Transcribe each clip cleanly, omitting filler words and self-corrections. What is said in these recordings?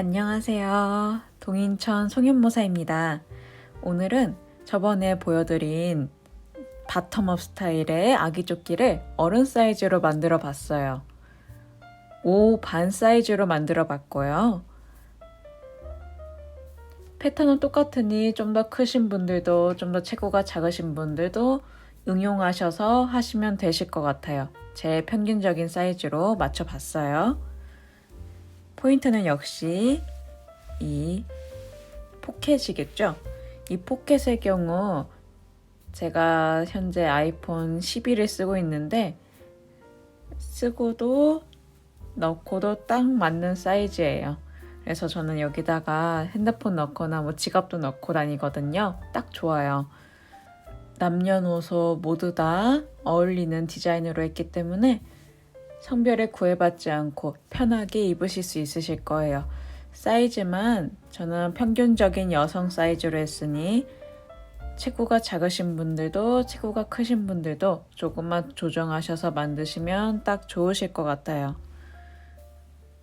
안녕하세요. 동인천 송윤모사입니다. 오늘은 저번에 보여드린 바텀업 스타일의 아기 조끼를 어른 사이즈로 만들어 봤어요. 5 반 사이즈로 만들어 봤고요. 패턴은 똑같으니 좀 더 크신 분들도 좀 더 체구가 작으신 분들도 응용하셔서 하시면 되실 것 같아요. 제 평균적인 사이즈로 맞춰 봤어요. 포인트는 역시 이 포켓이겠죠? 이 포켓의 경우 제가 현재 아이폰 12를 쓰고 있는데 쓰고도 넣고도 딱 맞는 사이즈예요. 그래서 저는 여기다가 핸드폰 넣거나 뭐 지갑도 넣고 다니거든요. 딱 좋아요. 남녀노소 모두 다 어울리는 디자인으로 했기 때문에 성별에 구애받지 않고 편하게 입으실 수 있으실 거예요. 사이즈만 저는 평균적인 여성 사이즈로 했으니 체구가 작으신 분들도 체구가 크신 분들도 조금만 조정하셔서 만드시면 딱 좋으실 것 같아요.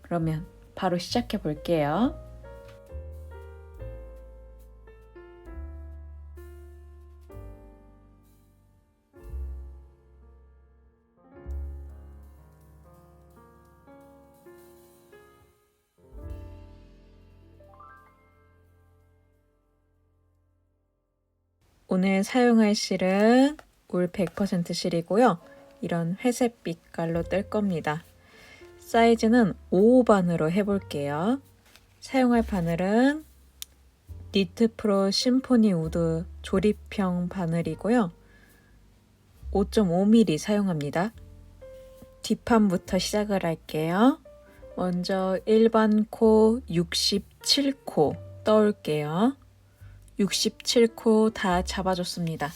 그러면 바로 시작해 볼게요. 오늘 사용할 실은 울 100% 실이고요. 이런 회색 빛깔로 뜰 겁니다. 사이즈는 5반으로 해볼게요. 사용할 바늘은 니트 프로 심포니 우드 조립형 바늘이고요. 5.5mm 사용합니다. 뒷판부터 시작을 할게요. 먼저 일반 코 67코 떠올게요. 67코 다 잡아줬습니다.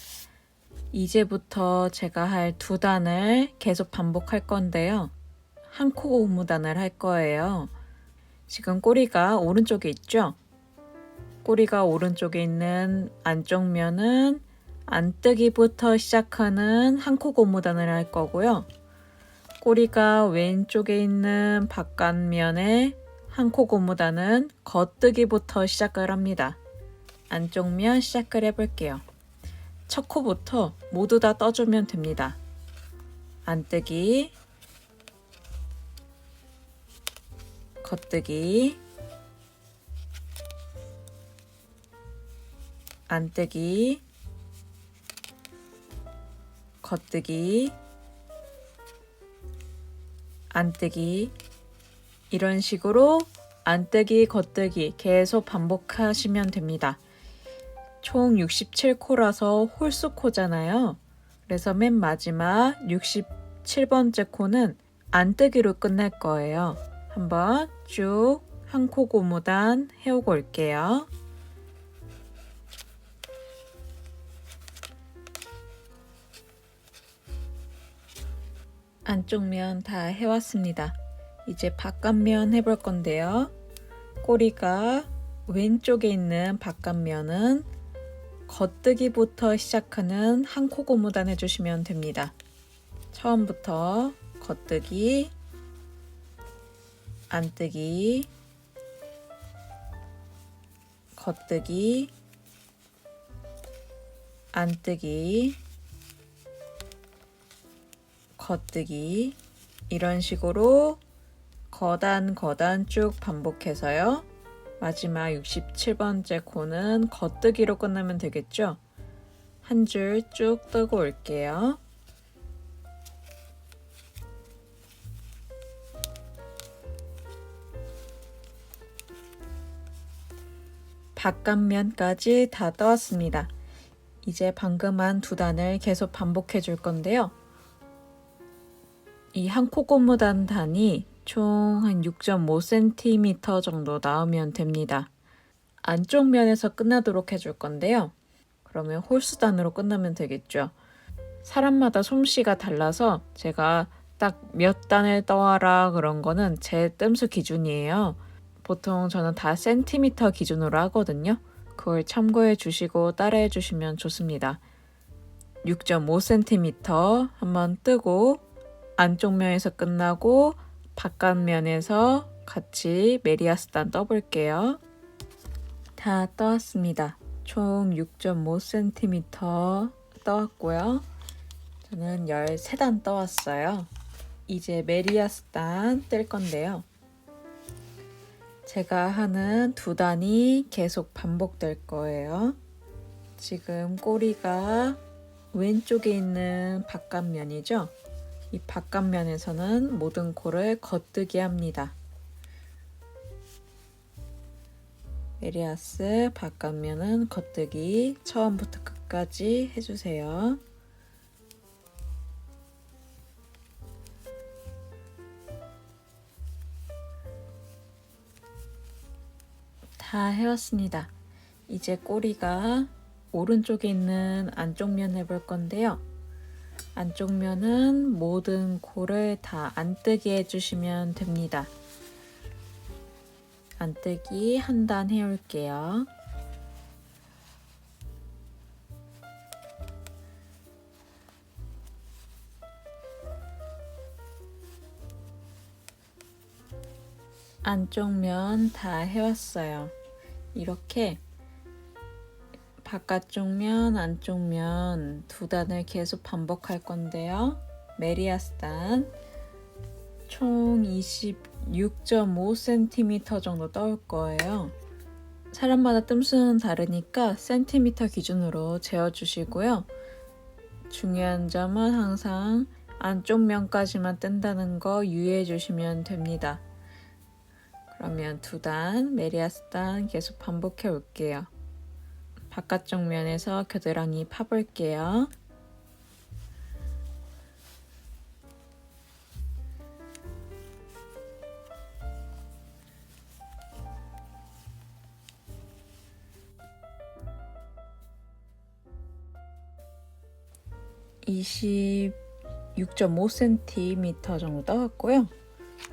이제부터 제가 할 2단을 계속 반복할 건데요. 한 코 고무단을 할 거예요. 지금 꼬리가 오른쪽에 있죠? 꼬리가 오른쪽에 있는 안쪽 면은 안뜨기부터 시작하는 한 코 고무단을 할 거고요. 꼬리가 왼쪽에 있는 바깥면에 한 코 고무단은 겉뜨기부터 시작을 합니다. 안쪽 면 시작을 해볼게요. 첫 코부터 모두 다 떠주면 됩니다. 안뜨기, 겉뜨기, 안뜨기, 겉뜨기, 안뜨기, 이런 식으로 안뜨기, 겉뜨기 계속 반복하시면 됩니다. 총 67코라서 홀수코잖아요. 그래서 맨 마지막 67번째 코는 안뜨기로 끝낼 거예요. 한번 쭉 한 코 고무단 해오고 올게요. 안쪽 면 다 해왔습니다. 이제 바깥면 해볼 건데요. 꼬리가 왼쪽에 있는 바깥면은 겉뜨기부터 시작하는 한 코 고무단 해주시면 됩니다. 처음부터 겉뜨기, 안뜨기, 겉뜨기, 안뜨기, 겉뜨기, 이런 식으로 거단 쭉 반복해서요. 마지막 67번째 코는 겉뜨기로 끝나면 되겠죠? 한 줄 쭉 뜨고 올게요. 바깥면까지 다 떠왔습니다. 이제 방금 한 2단을 계속 반복해 줄 건데요. 이 한 코 고무단 단이 총 한 6.5cm 정도 나오면 됩니다. 안쪽 면에서 끝나도록 해줄 건데요. 그러면 홀수단으로 끝나면 되겠죠. 사람마다 솜씨가 달라서 제가 딱 몇 단을 떠와라 그런 거는 제 뜸수 기준이에요. 보통 저는 다 센티미터 기준으로 하거든요. 그걸 참고해 주시고 따라해 주시면 좋습니다. 6.5cm 한번 뜨고 안쪽 면에서 끝나고 바깥면에서 같이 메리아스단 떠볼게요. 다 떠왔습니다. 총 6.5cm 떠왔고요. 저는 13단 떠왔어요. 이제 메리아스단 뜰 건데요. 제가 하는 2단이 계속 반복될 거예요. 지금 꼬리가 왼쪽에 있는 바깥면이죠. 이 바깥면에서는 모든 코를 겉뜨기 합니다. 메리아스 바깥면은 겉뜨기 처음부터 끝까지 해주세요. 다 해왔습니다. 이제 꼬리가 오른쪽에 있는 안쪽 면 해볼 건데요. 안쪽 면은 모든 코를 다 안뜨기 해주시면 됩니다. 안뜨기 한 단 해올게요. 안쪽 면 다 해왔어요. 이렇게 바깥쪽 면, 안쪽 면 2단을 계속 반복할 건데요. 메리아스단 총 26.5cm 정도 떠올 거예요. 사람마다 뜸수는 다르니까 센티미터 기준으로 재어주시고요. 중요한 점은 항상 안쪽 면까지만 뜬다는 거 유의해 주시면 됩니다. 그러면 2단, 메리아스단 계속 반복해 올게요. 바깥쪽 면에서 겨드랑이 파볼게요. (26.5cm) 정도 떠왔고요.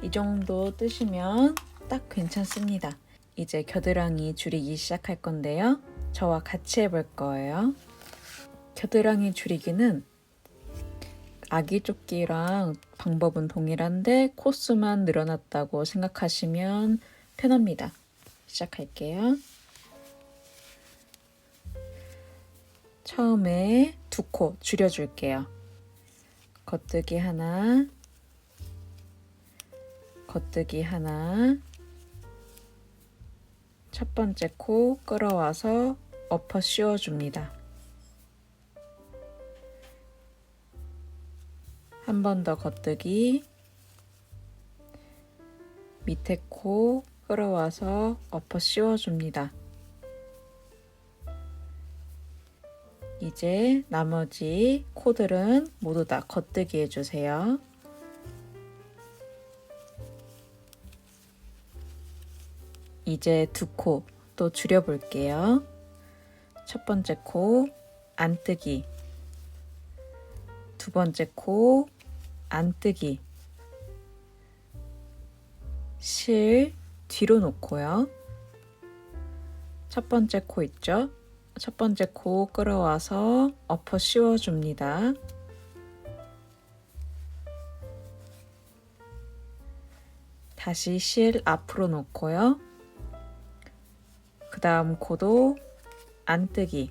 이 정도 뜨시면 딱 괜찮습니다. 이제 겨드랑이 줄이기 시작할 건데요. 저와 같이 해볼 거예요. 겨드랑이 줄이기는 아기 조끼랑 방법은 동일한데 코수만 늘어났다고 생각하시면 편합니다. 시작할게요. 처음에 2코 줄여줄게요. 겉뜨기 하나, 겉뜨기 하나, 첫 번째 코 끌어와서 엎어 씌워줍니다. 한 번 더 겉뜨기, 밑에 코 끌어와서 엎어 씌워줍니다. 이제 나머지 코들은 모두 다 겉뜨기 해주세요. 이제 2코 또 줄여볼게요. 첫 번째 코 안뜨기, 두 번째 코 안뜨기, 실 뒤로 놓고요. 첫 번째 코 있죠? 첫 번째 코 끌어와서 엎어 씌워줍니다. 다시 실 앞으로 놓고요. 그 다음 코도 안뜨기,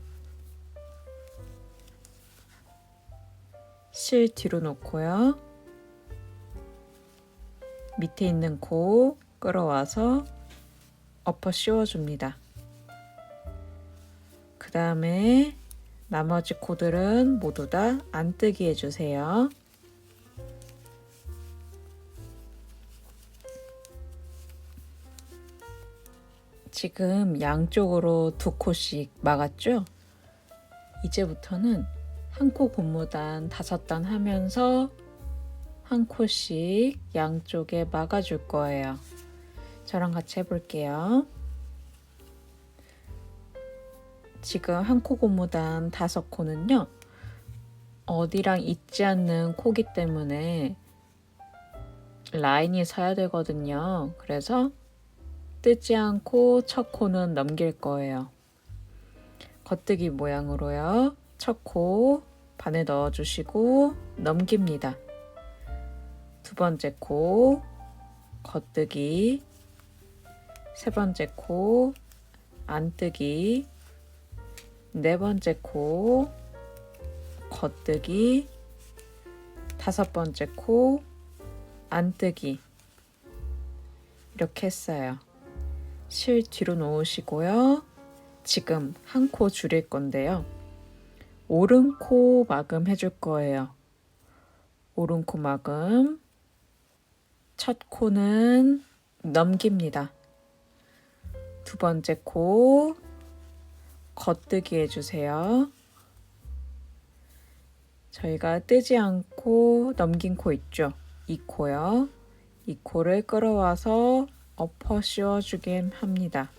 실 뒤로 놓고요. 밑에 있는 코 끌어와서 엎어 씌워줍니다. 그 다음에 나머지 코들은 모두 다 안뜨기 해주세요. 지금 양쪽으로 2코씩 막았죠? 이제부터는 한 코 고무단 5단 하면서 한 코씩 양쪽에 막아줄 거예요. 저랑 같이 해볼게요. 지금 한 코 고무단 5코는요. 어디랑 있지 않는 코기 때문에 라인이 서야 되거든요. 그래서 뜨지 않고 첫 코는 넘길 거예요. 겉뜨기 모양으로요. 첫 코 반에 넣어주시고 넘깁니다. 두 번째 코 겉뜨기 세 번째 코 안뜨기, 네 번째 코 겉뜨기, 다섯 번째 코 안뜨기. 이렇게 했어요. 실 뒤로 놓으시고요. 지금 한 코 줄일 건데요. 오른 코 마금 해줄 거예요. 오른 코 마금. 첫 코는 넘깁니다. 두 번째 코 겉뜨기 해주세요. 저희가 뜨지 않고 넘긴 코 있죠? 이 코요. 이 코를 끌어와서 엎어 씌워주게 합니다.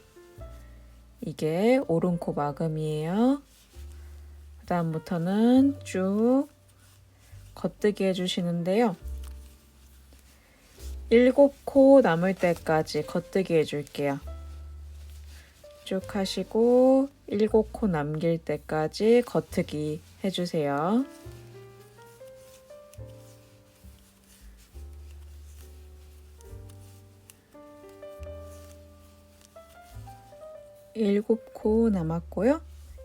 이게 오른 코 마금이에요. 그 다음부터는 쭉 겉뜨기 해주시는데요. 7코 남을 때까지 겉뜨기 해줄게요. 쭉 하시고 7코 남길 때까지 겉뜨기 해주세요. 일곱 코 남았고요.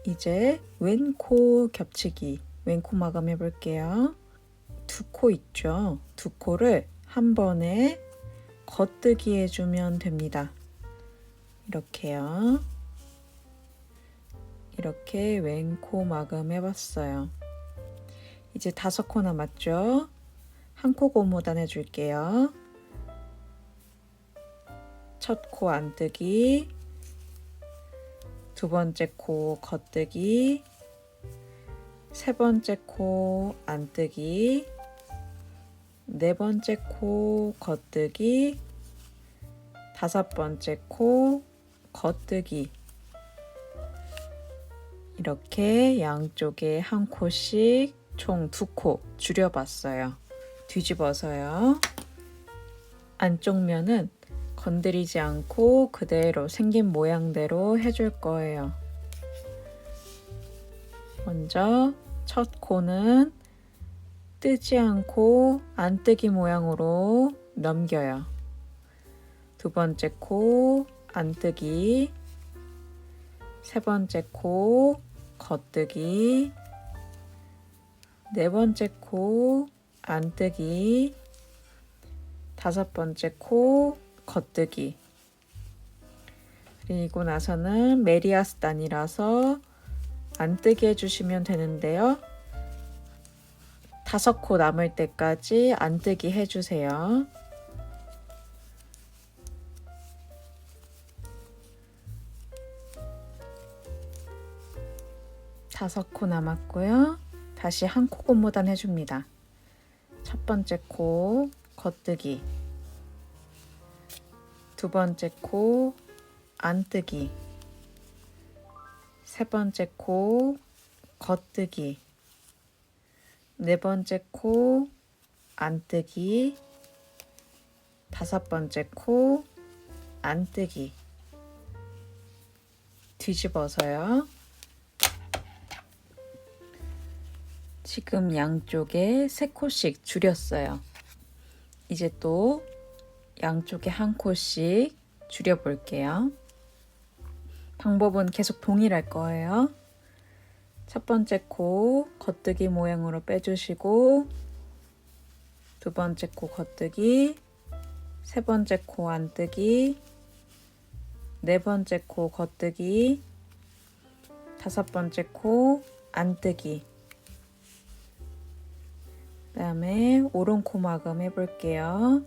이제 왼코 겹치기, 왼코 마감 해볼게요. 두 코 있죠? 두 코를 한 번에 겉뜨기 해주면 됩니다. 이렇게요. 이렇게 왼코 마감 해봤어요. 이제 5코 남았죠? 한 코 고무단 해줄게요. 첫 코 안뜨기, 두 번째 코 겉뜨기, 세 번째 코 안뜨기, 네 번째 코 겉뜨기, 다섯 번째 코 겉뜨기. 이렇게 양쪽에 한 코씩 총 2코 줄여봤어요. 뒤집어서요. 안쪽 면은 건드리지 않고 그대로 생긴 모양대로 해줄 거예요. 먼저 첫 코는 뜨지 않고 안뜨기 모양으로 넘겨요. 두 번째 코 안뜨기, 세 번째 코 겉뜨기, 네 번째 코 안뜨기, 다섯 번째 코 겉뜨기. 그리고 나서는 메리아스단이라서 안뜨기 해주시면 되는데요. 5코 남을 때까지 안뜨기 해주세요. 다섯 코 남았고요. 다시 한 코 고무단 해줍니다. 첫 번째 코 겉뜨기, 두 번째 코 안뜨기, 세 번째 코 겉뜨기, 네 번째 코 안뜨기, 다섯 번째 코 안뜨기. 뒤집어서요. 지금 양쪽에 3코씩 줄였어요. 이제 또 양쪽에 한 코씩 줄여볼게요. 방법은 계속 동일할 거예요. 첫 번째 코 겉뜨기 모양으로 빼주시고, 두 번째 코 겉뜨기, 세 번째 코 안뜨기, 네 번째 코 겉뜨기, 다섯 번째 코 안뜨기. 그 다음에 오른 코 마감 해볼게요.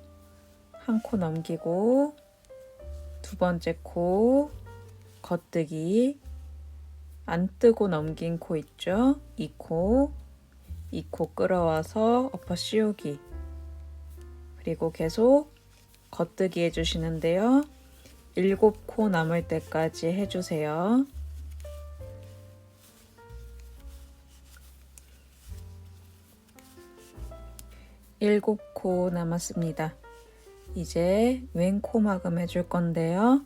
한 코 넘기고, 두 번째 코 겉뜨기, 안 뜨고 넘긴 코 있죠? 이 코 끌어와서 엎어 씌우기. 그리고 계속 겉뜨기 해주시는데요. 7코 남을 때까지 해주세요. 일곱 코 남았습니다. 이제 왼코 마감 해줄 건데요.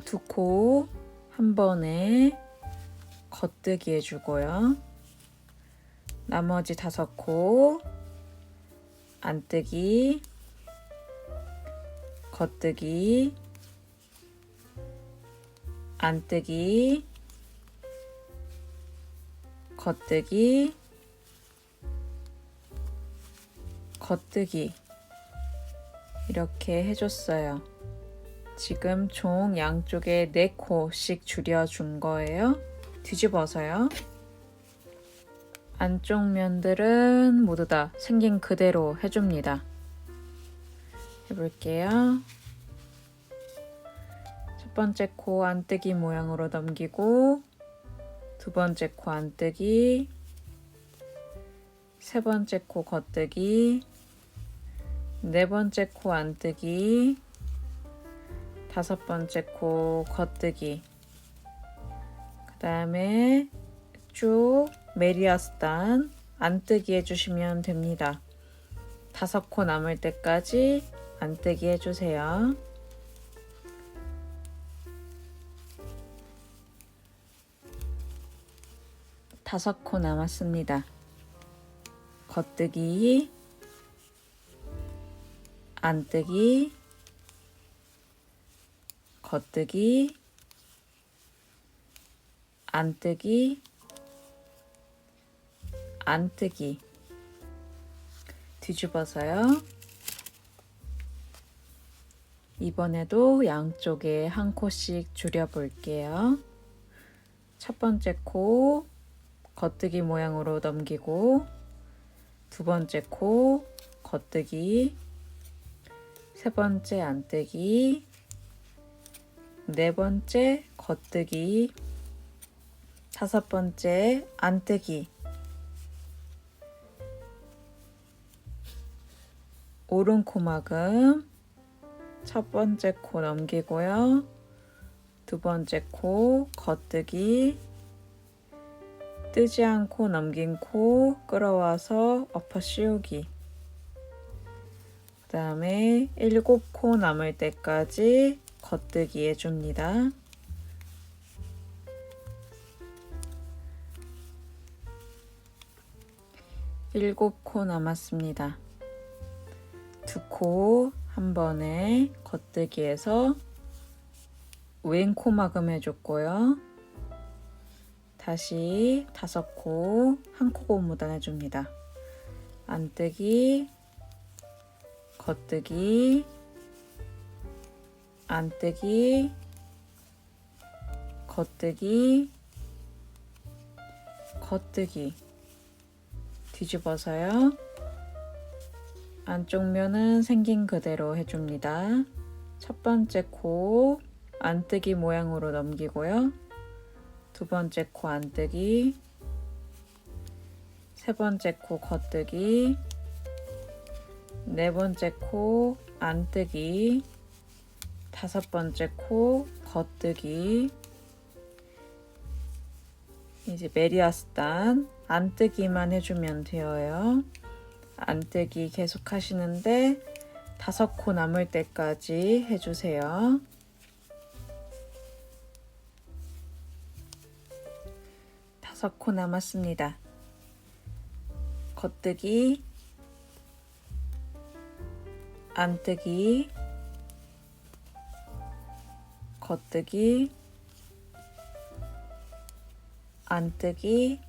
두 코 한 번에 겉뜨기 해주고요. 나머지 5코 안뜨기, 겉뜨기, 안뜨기, 겉뜨기, 겉뜨기 이렇게 해줬어요. 지금 총 양쪽에 4코씩 줄여준 거예요. 뒤집어서요. 안쪽 면들은 모두 다 생긴 그대로 해줍니다. 해볼게요. 첫 번째 코 안뜨기 모양으로 넘기고, 두 번째 코 안뜨기, 세 번째 코 겉뜨기, 네 번째 코 안뜨기, 다섯 번째 코 겉뜨기, 그 다음에 쭉 메리아스단 안뜨기 해주시면 됩니다. 5코 남을 때까지 안뜨기 해주세요. 다섯 코 남았습니다. 겉뜨기, 안뜨기, 겉뜨기, 안뜨기, 안뜨기. 뒤집어서요. 이번에도 양쪽에 한 코씩 줄여볼게요. 첫 번째 코 겉뜨기 모양으로 넘기고, 두 번째 코 겉뜨기, 세 번째 안뜨기, 네 번째 겉뜨기, 다섯 번째 안뜨기. 오른 코막음 첫 번째 코 넘기고요. 두 번째 코 겉뜨기, 뜨지 않고 넘긴 코 끌어와서 엎어 씌우기. 그 다음에 7코 남을 때까지 겉뜨기 해줍니다. 일곱 코 남았습니다. 2코 한 번에 겉뜨기해서 왼 코막음 해줬고요. 다시 5코 한 코 고무단 해줍니다. 안뜨기, 겉뜨기, 안뜨기, 겉뜨기, 겉뜨기. 뒤집어서요. 안쪽 면은 생긴 그대로 해줍니다. 첫 번째 코 안뜨기 모양으로 넘기고요. 두 번째 코 안뜨기, 세 번째 코 겉뜨기, 네 번째 코 안뜨기, 다섯 번째 코 겉뜨기. 이제 메리아스단 안뜨기만 해주면 되어요. 안뜨기 계속 하시는데 5코 남을 때까지 해주세요. 다섯 코 남았습니다. 겉뜨기, 안뜨기, 겉뜨기, 안뜨기,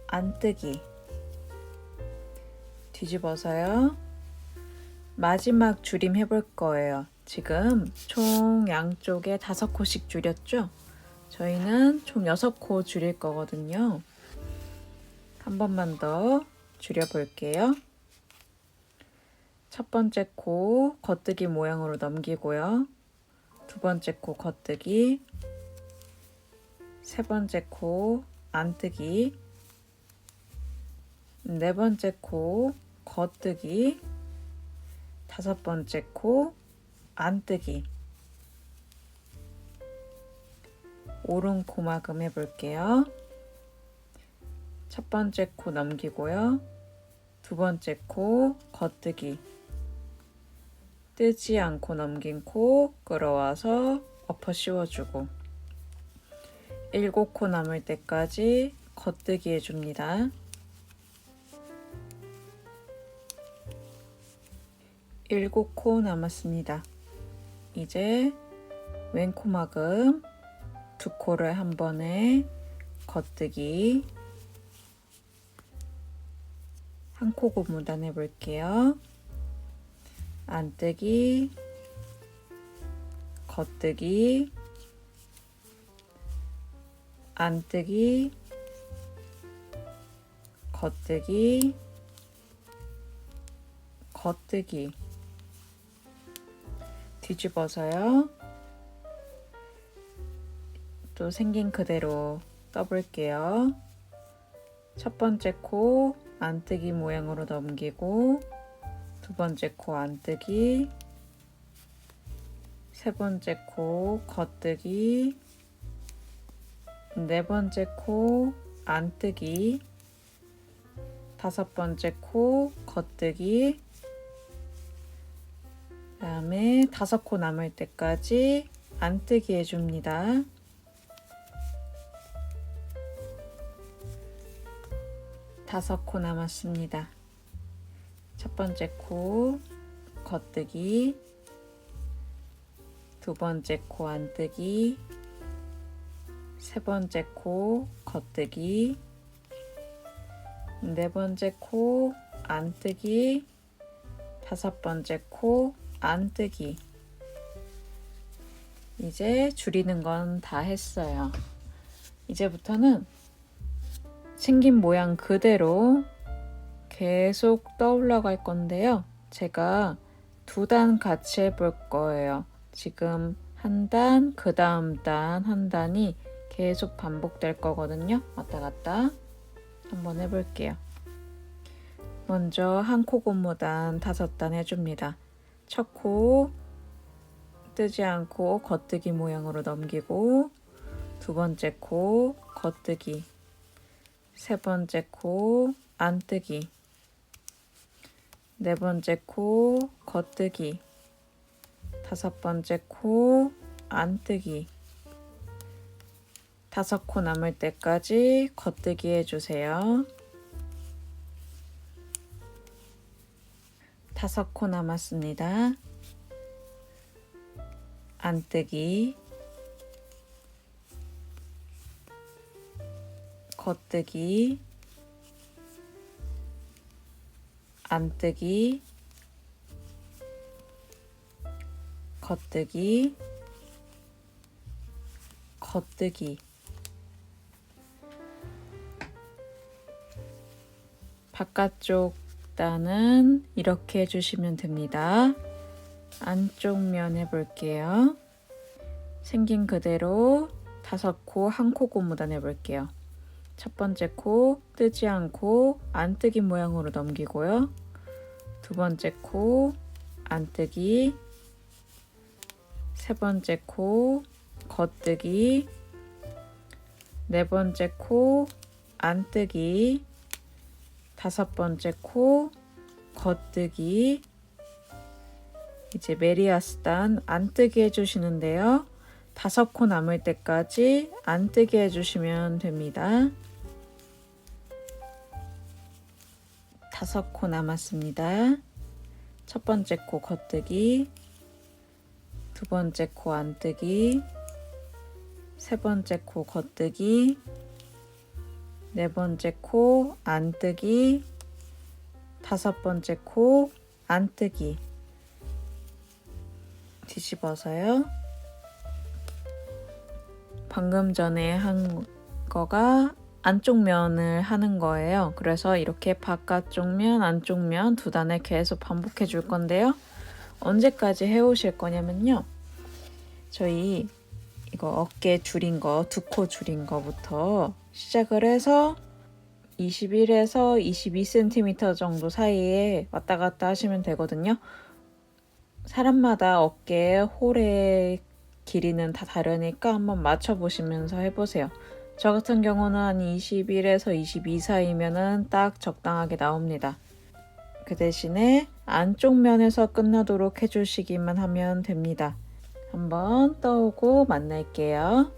안뜨기. 뒤집어서요. 마지막 줄임 해볼 거예요. 지금 총 양쪽에 5코씩 줄였죠? 저희는 총 6코 줄일 거거든요. 한 번만 더 줄여볼게요. 첫 번째 코 겉뜨기 모양으로 넘기고요. 두 번째 코 겉뜨기, 세 번째 코 안뜨기, 네 번째 코 겉뜨기, 다섯 번째 코 안뜨기. 오른 코막음 해볼게요. 첫 번째 코 넘기고요. 두 번째 코 겉뜨기, 뜨지 않고 넘긴 코 끌어와서 엎어 씌워주고, 7코 남을 때까지 겉뜨기 해줍니다. 7코 남았습니다. 이제 왼코막음 2코를 한 번에 겉뜨기 한 코 고무단 해볼게요. 안뜨기, 겉뜨기, 안뜨기, 겉뜨기, 겉뜨기. 뒤집어서요. 또 생긴 그대로 떠볼게요. 첫 번째 코 안뜨기 모양으로 넘기고, 두 번째 코 안뜨기, 세 번째 코 겉뜨기, 네 번째 코 안뜨기, 다섯 번째 코 겉뜨기, 그 다음에 5코 남을 때까지 안뜨기 해줍니다. 다섯 코 남았습니다. 첫 번째 코 겉뜨기, 두 번째 코 안뜨기, 세 번째 코 겉뜨기, 네 번째 코 안뜨기, 다섯 번째 코 안뜨기. 이제 줄이는 건 다 했어요. 이제부터는 생긴 모양 그대로 계속 떠올라 갈 건데요. 제가 2단 같이 해볼 거예요. 지금 한 단, 그 다음 단, 한 단이 계속 반복될 거거든요. 왔다 갔다 한번 해볼게요. 먼저 한 코 고무단 5단 해줍니다. 첫 코 뜨지 않고 겉뜨기 모양으로 넘기고, 두 번째 코 겉뜨기, 세 번째 코 안뜨기, 네 번째 코 겉뜨기, 다섯 번째 코 안뜨기, 5코 남을 때까지 겉뜨기 해주세요. 5코 남았습니다. 안뜨기, 겉뜨기, 안뜨기, 겉뜨기, 겉뜨기. 바깥쪽 단은 이렇게 해주시면 됩니다. 안쪽 면 해볼게요. 생긴 그대로 5코 한 코 고무단 해볼게요. 첫 번째 코 뜨지 않고 안뜨기 모양으로 넘기고요. 두 번째 코 안뜨기, 세 번째 코 겉뜨기, 네 번째 코 안뜨기, 다섯 번째 코 겉뜨기. 이제 메리아스단 안뜨기 해주시는데요. 5코 남을 때까지 안뜨기 해주시면 됩니다. 5코 남았습니다. 첫 번째 코 겉뜨기, 두 번째 코 안뜨기, 세 번째 코 겉뜨기, 네 번째 코 안뜨기, 다섯 번째 코 안뜨기. 뒤집어서요. 방금 전에 한 거가 안쪽 면을 하는 거예요. 그래서 이렇게 바깥쪽 면, 안쪽 면 2단을 계속 반복해 줄 건데요. 언제까지 해오실 거냐면요. 저희 이거 어깨 줄인 거, 2코 줄인 거부터 시작을 해서 21에서 22cm 정도 사이에 왔다 갔다 하시면 되거든요. 사람마다 어깨 홀의 길이는 다 다르니까 한번 맞춰보시면서 해보세요. 저 같은 경우는 한 21에서 22 사이면은 딱 적당하게 나옵니다. 그 대신에 안쪽 면에서 끝나도록 해주시기만 하면 됩니다. 한번 떠오고 만날게요.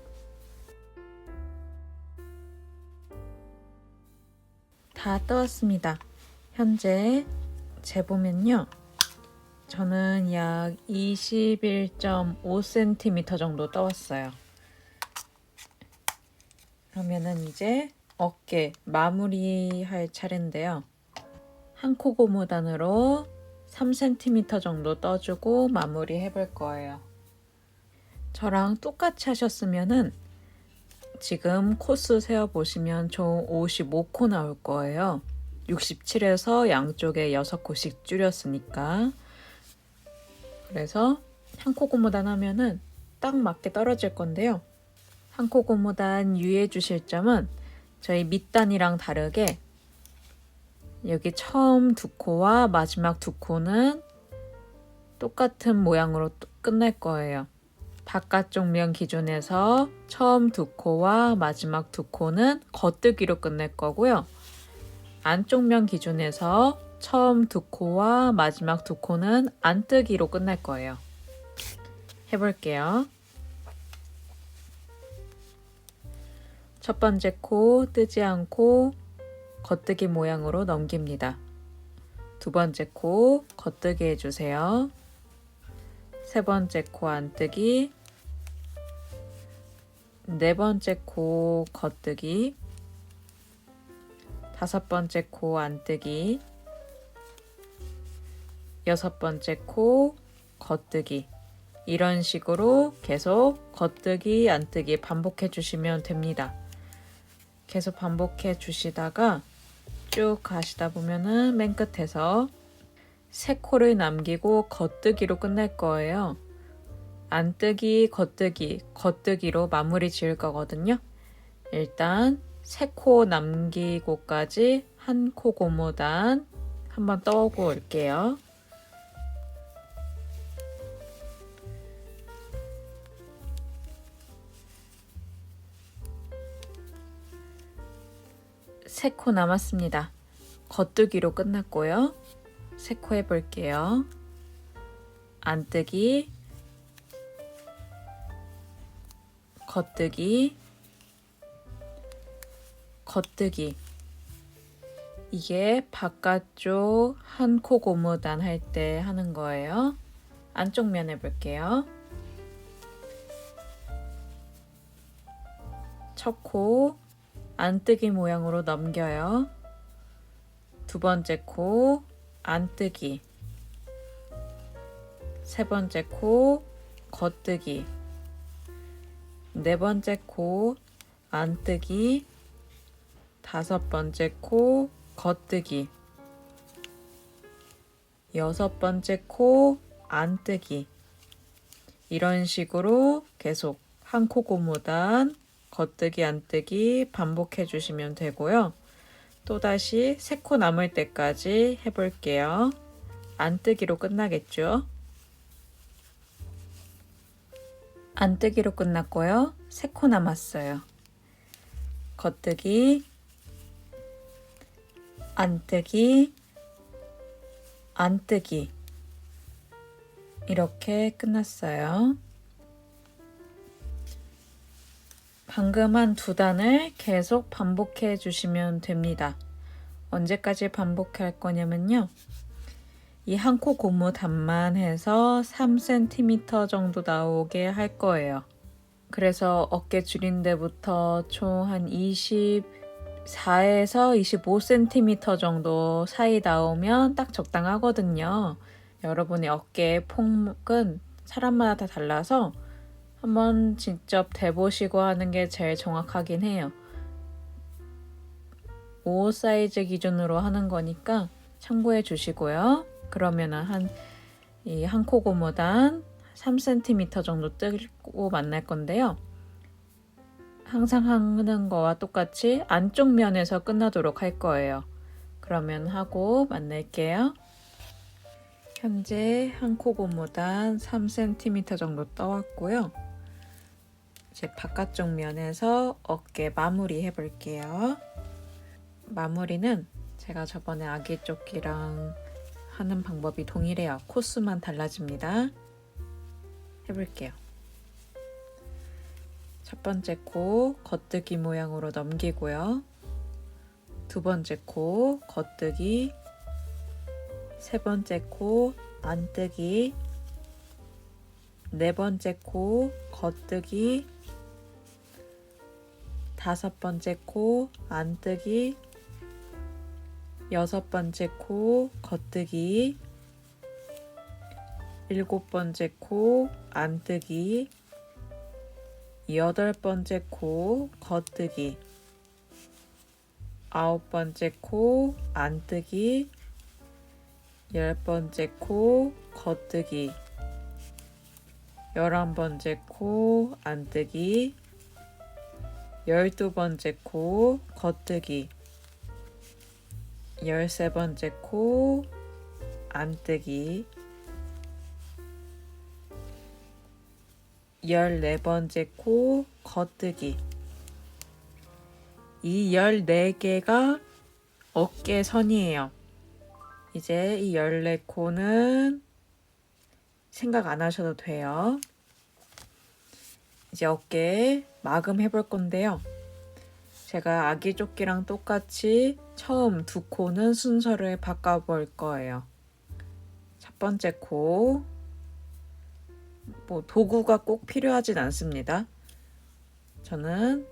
다 떠왔습니다. 현재 재보면요. 저는 약 21.5cm 정도 떠왔어요. 그러면은 이제 어깨 마무리할 차례인데요. 한 코 고무단으로 3cm 정도 떠주고 마무리 해볼 거예요. 저랑 똑같이 하셨으면은 지금 코스 세어보시면 총 55코 나올 거예요. 67에서 양쪽에 6코씩 줄였으니까. 그래서 한 코 고무단 하면은 딱 맞게 떨어질 건데요. 한 코 고무단 유의해 주실 점은 저희 밑단이랑 다르게 여기 처음 두 코와 마지막 두 코는 똑같은 모양으로 끝낼 거예요. 바깥쪽 면 기준에서 처음 두 코와 마지막 두 코는 겉뜨기로 끝낼 거고요. 안쪽 면 기준에서 처음 두 코와 마지막 두 코는 안뜨기로 끝낼 거예요. 해볼게요. 첫 번째 코 뜨지 않고 겉뜨기 모양으로 넘깁니다. 두 번째 코 겉뜨기 해주세요. 세 번째 코 안뜨기, 네 번째 코 겉뜨기, 다섯 번째 코 안뜨기, 여섯 번째 코 겉뜨기. 이런 식으로 계속 겉뜨기 안뜨기 반복해 주시면 됩니다. 계속 반복해 주시다가 쭉 가시다 보면은 맨 끝에서 세 코를 남기고 겉뜨기로 끝낼 거예요. 안뜨기, 겉뜨기, 겉뜨기로 마무리 지을 거거든요. 일단 세 코 남기고까지 한 코 고무단 한번 떠오고 올게요. 세 코 남았습니다. 겉뜨기로 끝났고요. 세 코 해볼게요. 안뜨기, 겉뜨기, 겉뜨기. 이게 바깥쪽 한 코 고무단 할 때 하는 거예요. 안쪽 면 해볼게요. 첫 코 안뜨기 모양으로 넘겨요. 두 번째 코 안뜨기, 세 번째 코 겉뜨기, 네 번째 코 안뜨기, 다섯 번째 코 겉뜨기, 여섯 번째 코 안뜨기. 이런 식으로 계속 한 코 고무단 겉뜨기 안뜨기 반복해 주시면 되고요. 또다시 세 코 남을 때까지 해볼게요. 안뜨기로 끝나겠죠? 안뜨기로 끝났고요. 세 코 남았어요. 겉뜨기, 안뜨기, 안뜨기. 이렇게 끝났어요. 방금 한 두 단을 계속 반복해 주시면 됩니다. 언제까지 반복할 거냐면요. 이 한 코 고무 단만 해서 3cm 정도 나오게 할 거예요. 그래서 어깨 줄인 데부터 총 한 24에서 25cm 정도 사이 나오면 딱 적당하거든요. 여러분의 어깨의 폭은 사람마다 다 달라서 한번 직접 대보시고 하는 게 제일 정확하긴 해요. 옷 사이즈 기준으로 하는 거니까 참고해 주시고요. 그러면은 이 한 코 고무단 3cm 정도 뜨고 만날 건데요. 항상 하는 거와 똑같이 안쪽 면에서 끝나도록 할 거예요. 그러면 하고 만날게요. 현재 한 코 고무단 3cm 정도 떠왔고요. 이제 바깥쪽 면에서 어깨 마무리 해볼게요. 마무리는 제가 저번에 아기 조끼랑 하는 방법이 동일해요. 코스만 달라집니다. 해볼게요. 첫 번째 코 겉뜨기 모양으로 넘기고요. 두 번째 코 겉뜨기, 세 번째 코 안뜨기, 네 번째 코 겉뜨기, 다섯 번째 코 안뜨기, 여섯 번째 코 겉뜨기, 일곱 번째 코 안뜨기, 여덟 번째 코 겉뜨기, 아홉 번째 코 안뜨기, 열 번째 코 겉뜨기, 11번째 코 안뜨기, 12번째 코 겉뜨기, 13번째 코 안뜨기, 14번째 코 겉뜨기. 이 14개가 어깨선이에요. 이제 이 14코는 생각 안 하셔도 돼요. 이제 어깨 마감해 볼 건데요. 제가 아기 조끼랑 똑같이 처음 두 코는 순서를 바꿔 볼 거예요. 첫 번째 코, 도구가 꼭 필요하진 않습니다. 저는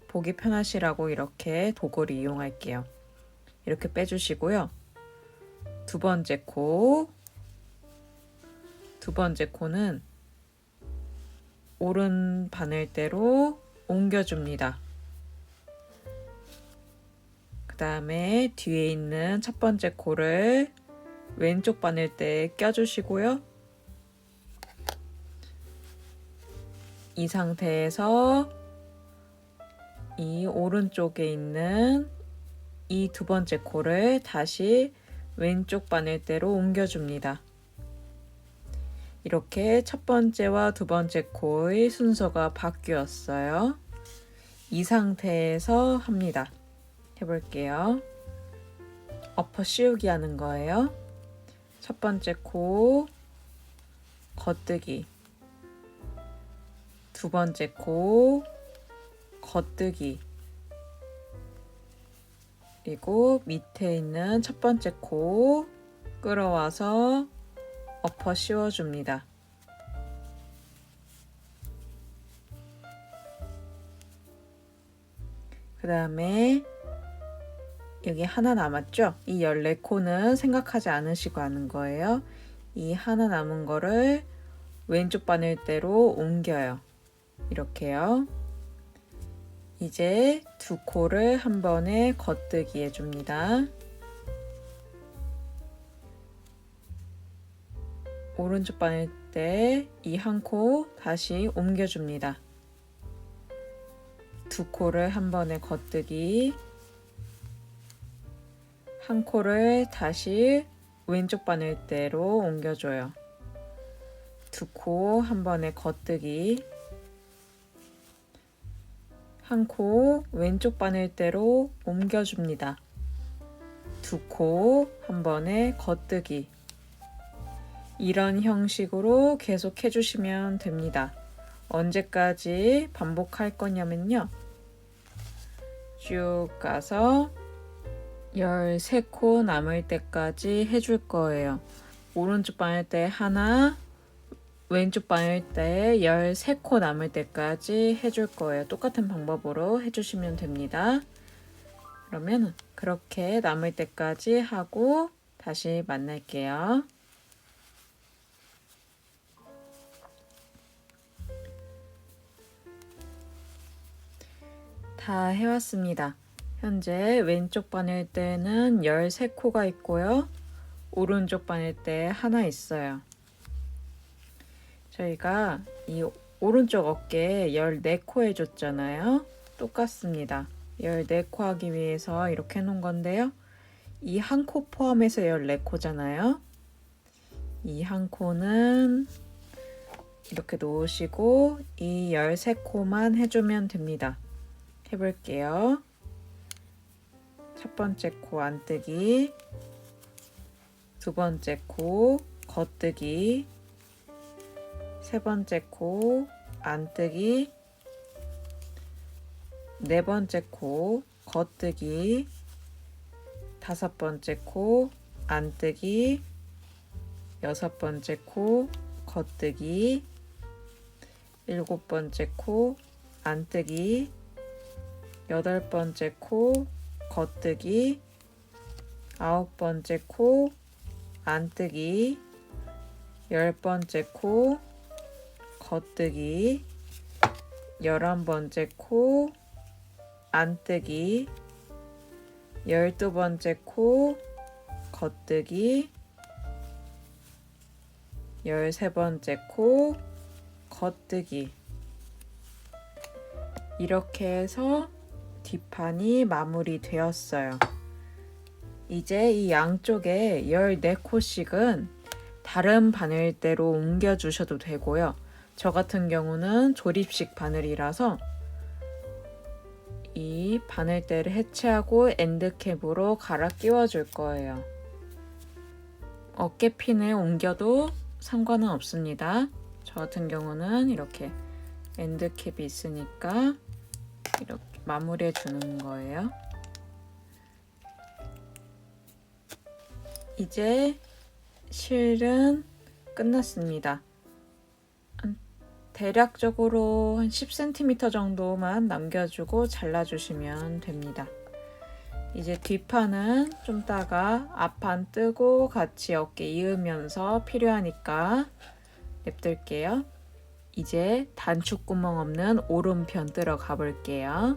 보기 편하시라고 이렇게 도구를 이용할게요. 이렇게 빼주시고요. 두 번째 코는 오른 바늘대로 옮겨줍니다. 그 다음에 뒤에 있는 첫 번째 코를 왼쪽 바늘대에 껴주시고요. 이 상태에서 이 오른쪽에 있는 이 두 번째 코를 다시 왼쪽 바늘대로 옮겨줍니다. 이렇게 첫 번째와 두 번째 코의 순서가 바뀌었어요. 이 상태에서 합니다. 해볼게요. 엎어 씌우기 하는 거예요. 첫 번째 코 겉뜨기, 두 번째 코 겉뜨기, 그리고 밑에 있는 첫 번째 코 끌어와서 엎어 씌워줍니다. 그 다음에 여기 하나 남았죠? 이 14코는 생각하지 않으시고 하는 거예요. 이 하나 남은 거를 왼쪽 바늘대로 옮겨요. 이렇게요. 이제 두 코를 한 번에 겉뜨기 해줍니다. 오른쪽 바늘대 이 한 코 다시 옮겨줍니다. 두 코를 한 번에 겉뜨기, 한 코를 다시 왼쪽 바늘대로 옮겨줘요. 두 코 한 번에 겉뜨기, 한 코 왼쪽 바늘대로 옮겨줍니다. 두 코 한 번에 겉뜨기. 이런 형식으로 계속 해주시면 됩니다. 언제까지 반복할 거냐면요. 쭉 가서 13코 남을 때까지 해줄 거예요. 오른쪽 바늘대 하나, 왼쪽 바늘대에 13코 남을 때까지 해줄 거예요. 똑같은 방법으로 해주시면 됩니다. 그러면 그렇게 남을 때까지 하고 다시 만날게요. 다 해왔습니다. 현재 왼쪽 바늘대는 13코가 있고요. 오른쪽 바늘대 하나 있어요. 저희가 이 오른쪽 어깨에 14코 해줬잖아요. 똑같습니다. 14코 하기 위해서 이렇게 해놓은 건데요. 이 한 코 포함해서 14코잖아요. 이 한 코는 이렇게 놓으시고 이 13코만 해주면 됩니다. 해볼게요. 첫 번째 코 안뜨기, 두 번째 코 겉뜨기, 세 번째 코 안뜨기, 네 번째 코 겉뜨기, 다섯 번째 코 안뜨기, 6번째 코 겉뜨기, 7번째 코 안뜨기, 8번째 코 겉뜨기, 9번째 코 안뜨기, 10번째 코 겉뜨기, 11번째 코 안뜨기, 12번째 코 겉뜨기, 13번째 코 겉뜨기. 이렇게 해서 뒷판이 마무리되었어요. 이제 이 양쪽에 14코씩은 다른 바늘대로 옮겨주셔도 되고요. 저 같은 경우는 조립식 바늘이라서 이 바늘대를 해체하고 엔드캡으로 갈아 끼워줄 거예요. 어깨핀을 옮겨도 상관은 없습니다. 저 같은 경우는 이렇게 엔드캡이 있으니까 이렇게 마무리해 주는 거예요. 이제 실은 끝났습니다. 대략적으로 한 10cm 정도만 남겨주고 잘라주시면 됩니다. 이제 뒷판은 좀 따가 앞판 뜨고 같이 어깨 이으면서 필요하니까 냅둘게요. 이제 단축구멍 없는 오른편 뜨러 가볼게요.